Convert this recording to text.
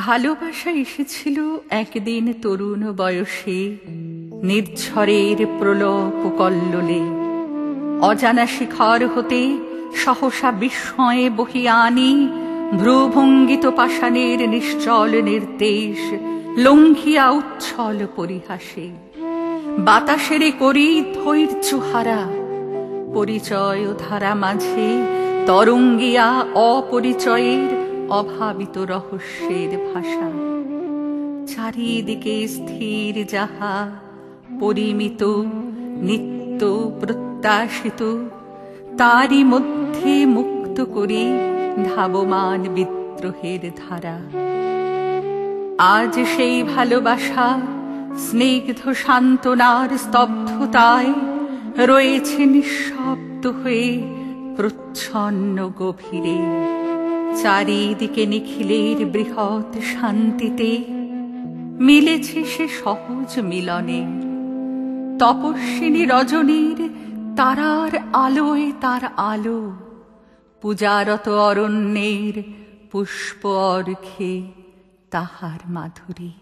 ভালোবাসা এসেছিল একদিন তরুণ বয়সে, নির্ঝরের প্রলপ কল্লোলে। অজানা শিখর হতে সহসা বিস্ময়ে বহিয়া আনি ভ্রুভঙ্গিত পাষাণের নিশ্চল নির্দেশ, লঙ্ঘিয়া উচ্ছল পরিহাসে। বাতাসেরে করি ধৈর্য হারা, পরিচয় ধারা মাঝে তরঙ্গিয়া অপরিচয়ের অভাবিত রহস্যের ভাষা। চারিদিকে স্থির যাহা পরিমিত নিত্য প্রত্যাশিত, তারই মধ্যে মুক্ত করি ধাবমান বিদ্রোহের ধারা। আজ সেই ভালোবাসা স্নিগ্ধ সান্ত্বনার স্তব্ধতায় রয়েছে নিঃশব্দ হয়ে প্রচ্ছন্ন গভীরে। চারিদিকে নিখিলের বৃহৎ শান্তিতে মিলেছে সে সহজ মিলনে। তপস্বিনী রজনীর তারার আলোয় তার আলো, পূজারত অরণ্যের পুষ্প অর্ঘ্যে তাহার মাধুরী।